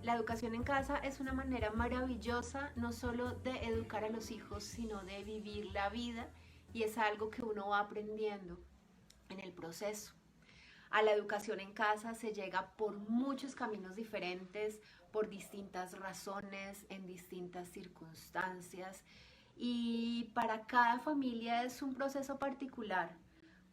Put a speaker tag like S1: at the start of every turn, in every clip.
S1: La educación en casa es una manera maravillosa no solo de educar a los hijos, sino de vivir la vida y es algo que uno va aprendiendo en el proceso. A la educación en casa se llega por muchos caminos diferentes, por distintas razones, en distintas circunstancias y para cada familia es un proceso particular,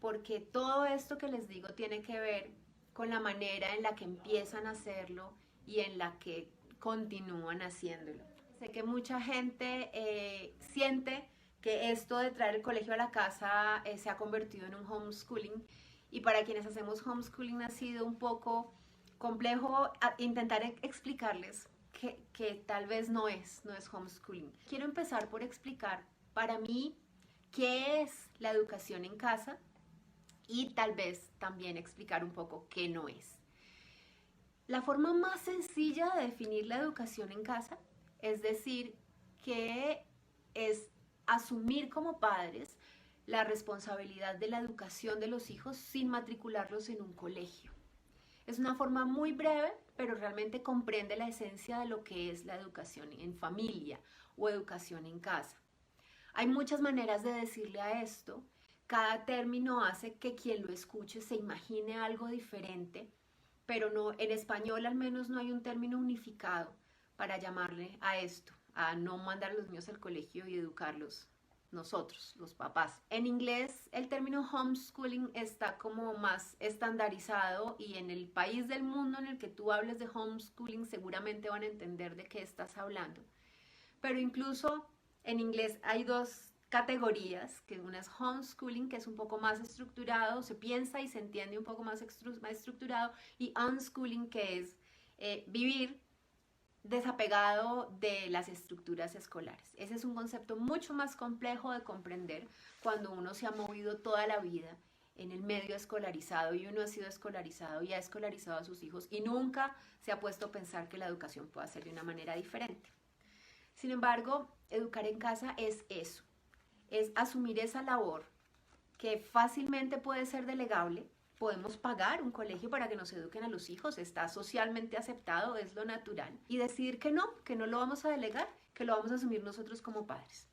S1: porque todo esto que les digo tiene que ver con la manera en la que empiezan a hacerlo y en la que continúan haciéndolo. Sé que mucha gente siente que esto de traer el colegio a la casa se ha convertido en un homeschooling y para quienes hacemos homeschooling ha sido un poco complejo intentar explicarles que tal vez no es homeschooling. Quiero empezar por explicar para mí qué es la educación en casa y tal vez también explicar un poco qué no es. La forma más sencilla de definir la educación en casa es decir que es asumir como padres la responsabilidad de la educación de los hijos sin matricularlos en un colegio. Es una forma muy breve, pero realmente comprende la esencia de lo que es la educación en familia o educación en casa. Hay muchas maneras de decirle a esto. Cada término hace que quien lo escuche se imagine algo diferente, pero no, en español al menos no hay un término unificado para llamarle a esto, a no mandar a los niños al colegio y educarlos nosotros, los papás. En inglés el término homeschooling está como más estandarizado y en el país del mundo en el que tú hables de homeschooling seguramente van a entender de qué estás hablando. Pero incluso en inglés hay dos categorías, que una es homeschooling, que es un poco más estructurado, se piensa y se entiende un poco más estructurado, y unschooling, que es vivir desapegado de las estructuras escolares. Ese es un concepto mucho más complejo de comprender cuando uno se ha movido toda la vida en el medio escolarizado y uno ha sido escolarizado y ha escolarizado a sus hijos y nunca se ha puesto a pensar que la educación pueda ser de una manera diferente. Sin embargo, educar en casa es eso, es asumir esa labor que fácilmente puede ser delegable. Podemos pagar un colegio para que nos eduquen a los hijos, está socialmente aceptado, es lo natural. Y decidir que no lo vamos a delegar, que lo vamos a asumir nosotros como padres.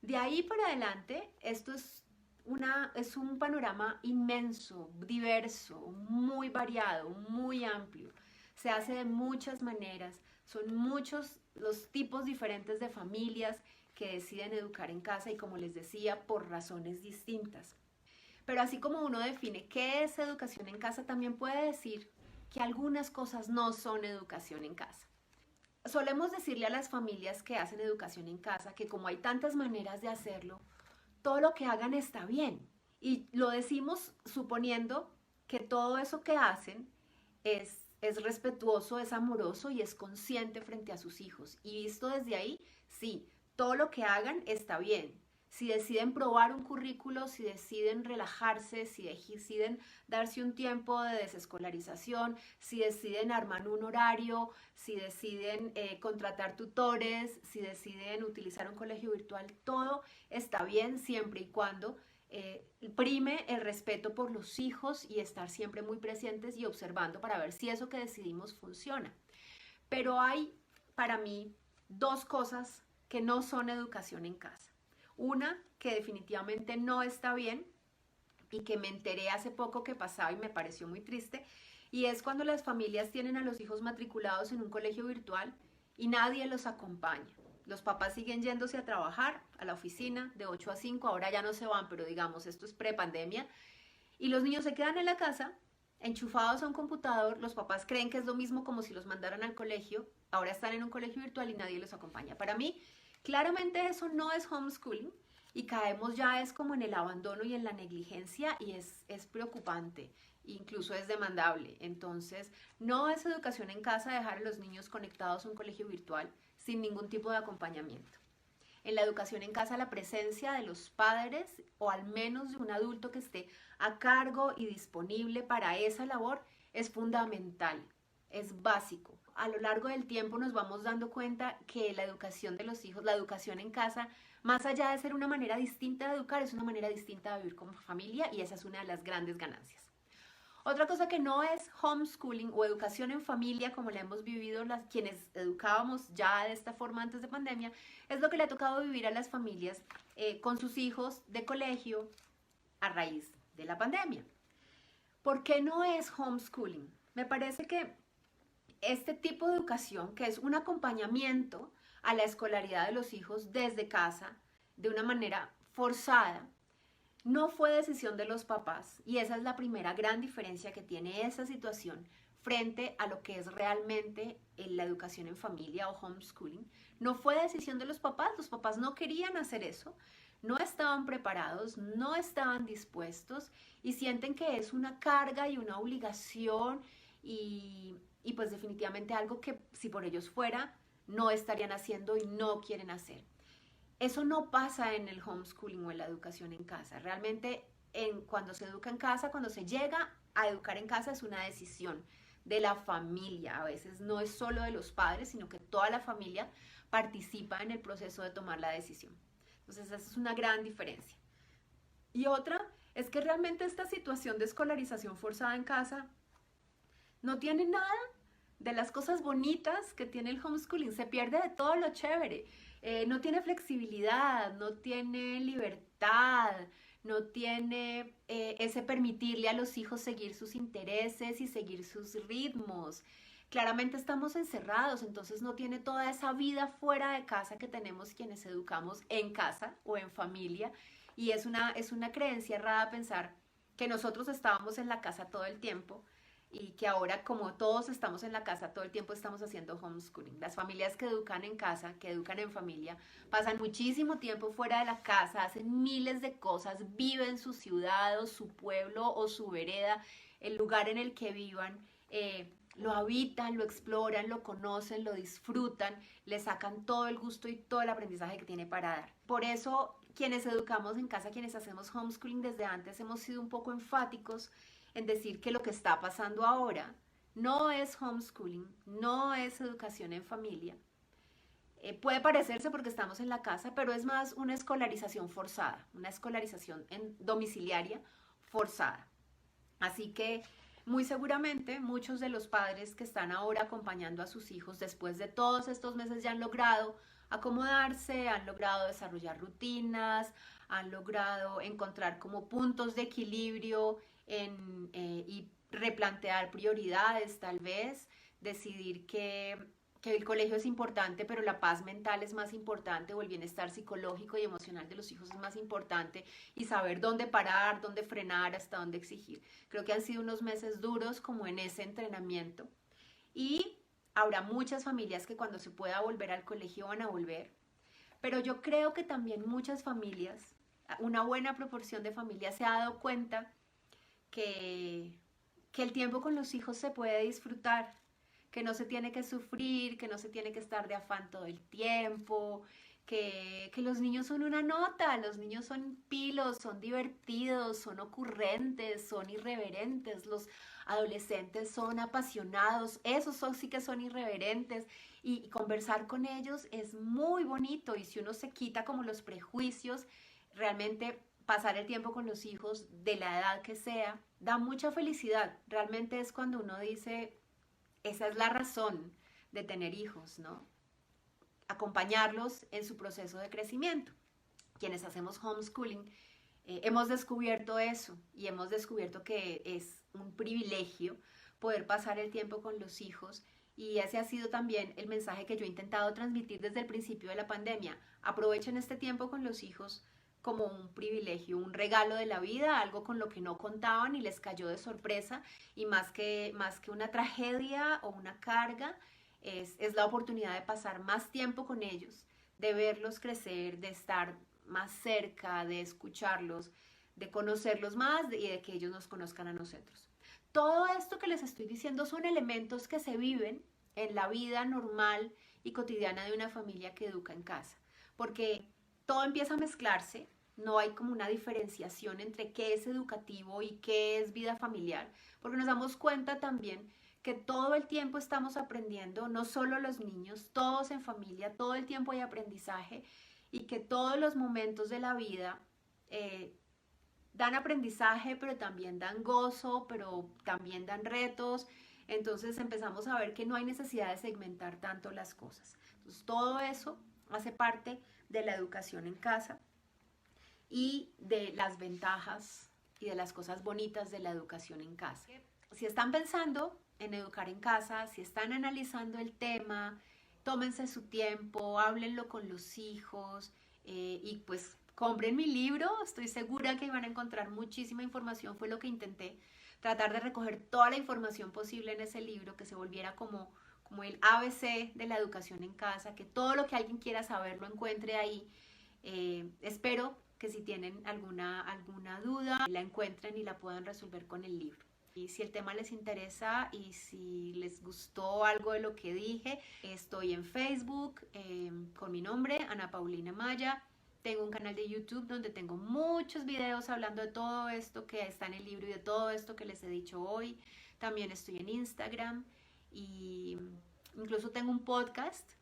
S1: De ahí para adelante, esto es un panorama inmenso, diverso, muy variado, muy amplio. Se hace de muchas maneras, son muchos los tipos diferentes de familias que deciden educar en casa y como les decía, por razones distintas. Pero así como uno define qué es educación en casa, también puede decir que algunas cosas no son educación en casa. Solemos decirle a las familias que hacen educación en casa que como hay tantas maneras de hacerlo, todo lo que hagan está bien. Y lo decimos suponiendo que todo eso que hacen es respetuoso, es amoroso y es consciente frente a sus hijos. Y visto desde ahí, sí, todo lo que hagan está bien. Si deciden probar un currículo, si deciden relajarse, si deciden darse un tiempo de desescolarización, si deciden armar un horario, si deciden contratar tutores, si deciden utilizar un colegio virtual, todo está bien siempre y cuando prime el respeto por los hijos y estar siempre muy presentes y observando para ver si eso que decidimos funciona. Pero hay para mí dos cosas que no son educación en casa. Una que definitivamente no está bien y que me enteré hace poco que pasaba y me pareció muy triste, y es cuando las familias tienen a los hijos matriculados en un colegio virtual y nadie los acompaña. Los papás siguen yéndose a trabajar a la oficina de 8 a 5, ahora ya no se van, pero digamos, esto es prepandemia, y los niños se quedan en la casa enchufados a un computador, los papás creen que es lo mismo como si los mandaran al colegio, ahora están en un colegio virtual y nadie los acompaña. Para mí, claramente eso no es homeschooling y caemos ya es como en el abandono y en la negligencia y es preocupante, incluso es demandable. Entonces, no es educación en casa dejar a los niños conectados a un colegio virtual sin ningún tipo de acompañamiento. En la educación en casa la presencia de los padres o al menos de un adulto que esté a cargo y disponible para esa labor es fundamental, es básico. A lo largo del tiempo nos vamos dando cuenta que la educación de los hijos, la educación en casa, más allá de ser una manera distinta de educar, es una manera distinta de vivir como familia y esa es una de las grandes ganancias. Otra cosa que no es homeschooling o educación en familia como la hemos vivido quienes educábamos ya de esta forma antes de pandemia, es lo que le ha tocado vivir a las familias con sus hijos de colegio a raíz de la pandemia. ¿Por qué no es homeschooling? Me parece que este tipo de educación, que es un acompañamiento a la escolaridad de los hijos desde casa, de una manera forzada, no fue decisión de los papás, y esa es la primera gran diferencia que tiene esa situación frente a lo que es realmente la educación en familia o homeschooling. No fue decisión de los papás no querían hacer eso, no estaban preparados, no estaban dispuestos y sienten que es una carga y una obligación y pues definitivamente algo que si por ellos fuera, no estarían haciendo y no quieren hacer. Eso no pasa en el homeschooling o en la educación en casa. Realmente cuando se educa en casa, cuando se llega a educar en casa es una decisión de la familia. A veces no es solo de los padres, sino que toda la familia participa en el proceso de tomar la decisión. Entonces esa es una gran diferencia. Y otra es que realmente esta situación de escolarización forzada en casa no tiene nada de las cosas bonitas que tiene el homeschooling. Se pierde de todo lo chévere. No tiene flexibilidad, no tiene libertad, no tiene ese permitirle a los hijos seguir sus intereses y seguir sus ritmos. Claramente estamos encerrados, entonces no tiene toda esa vida fuera de casa que tenemos quienes educamos en casa o en familia. Y es una creencia errada pensar que nosotros estábamos en la casa todo el tiempo y que ahora como todos estamos en la casa todo el tiempo estamos haciendo homeschooling. Las familias que educan en casa, que educan en familia, pasan muchísimo tiempo fuera de la casa, hacen miles de cosas, viven su ciudad o su pueblo o su vereda, el lugar en el que vivan, lo habitan, lo exploran, lo conocen, lo disfrutan, le sacan todo el gusto y todo el aprendizaje que tiene para dar. Por eso quienes educamos en casa, quienes hacemos homeschooling desde antes, hemos sido un poco enfáticos en decir que lo que está pasando ahora no es homeschooling, no es educación en familia. Puede parecerse porque estamos en la casa, pero es más una escolarización forzada, una escolarización domiciliaria forzada. Así que muy seguramente muchos de los padres que están ahora acompañando a sus hijos después de todos estos meses ya han logrado acomodarse, han logrado desarrollar rutinas, han logrado encontrar como puntos de equilibrio y replantear prioridades tal vez, decidir que el colegio es importante, pero la paz mental es más importante o el bienestar psicológico y emocional de los hijos es más importante y saber dónde parar, dónde frenar, hasta dónde exigir. Creo que han sido unos meses duros como en ese entrenamiento y habrá muchas familias que cuando se pueda volver al colegio van a volver, pero yo creo que también muchas familias, una buena proporción de familias se ha dado cuenta que el tiempo con los hijos se puede disfrutar, que no se tiene que sufrir, que no se tiene que estar de afán todo el tiempo, que los niños son una nota, los niños son pilos, son divertidos, son ocurrentes, son irreverentes, los adolescentes son apasionados, esos sí que son irreverentes y conversar con ellos es muy bonito y si uno se quita como los prejuicios, realmente pasar el tiempo con los hijos de la edad que sea, da mucha felicidad. Realmente es cuando uno dice, esa es la razón de tener hijos, ¿no? Acompañarlos en su proceso de crecimiento. Quienes hacemos homeschooling, hemos descubierto eso y hemos descubierto que es un privilegio poder pasar el tiempo con los hijos y ese ha sido también el mensaje que yo he intentado transmitir desde el principio de la pandemia. Aprovechen este tiempo con los hijos como un privilegio, un regalo de la vida, algo con lo que no contaban y les cayó de sorpresa y más que una tragedia o una carga, es la oportunidad de pasar más tiempo con ellos, de verlos crecer, de estar más cerca, de escucharlos, de conocerlos más y de que ellos nos conozcan a nosotros. Todo esto que les estoy diciendo son elementos que se viven en la vida normal y cotidiana de una familia que educa en casa, porque todo empieza a mezclarse, no hay como una diferenciación entre qué es educativo y qué es vida familiar, porque nos damos cuenta también que todo el tiempo estamos aprendiendo, no solo los niños, todos en familia, todo el tiempo hay aprendizaje y que todos los momentos de la vida dan aprendizaje, pero también dan gozo, pero también dan retos. Entonces empezamos a ver que no hay necesidad de segmentar tanto las cosas. Entonces todo eso hace parte de la educación en casa y de las ventajas y de las cosas bonitas de la educación en casa. Si están pensando en educar en casa, si están analizando el tema, tómense su tiempo, háblenlo con los hijos y pues compren mi libro. Estoy segura que van a encontrar muchísima información. Fue lo que intenté, tratar de recoger toda la información posible en ese libro, que se volviera como el ABC de la educación en casa, que todo lo que alguien quiera saber lo encuentre ahí. Espero que si tienen alguna duda, la encuentren y la puedan resolver con el libro. Y si el tema les interesa y si les gustó algo de lo que dije, estoy en Facebook con mi nombre, Ana Paulina Maya. Tengo un canal de YouTube donde tengo muchos videos hablando de todo esto que está en el libro y de todo esto que les he dicho hoy. También estoy en Instagram y incluso tengo un podcast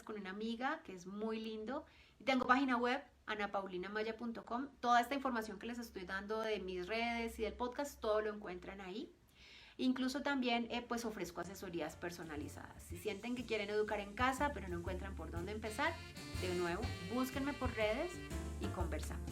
S1: con una amiga que es muy lindo. Y tengo página web, anapaulinamaya.com. Toda esta información que les estoy dando de mis redes y del podcast, todo lo encuentran ahí. Incluso también pues ofrezco asesorías personalizadas. Si sienten que quieren educar en casa pero no encuentran por dónde empezar, de nuevo, búsquenme por redes y conversamos.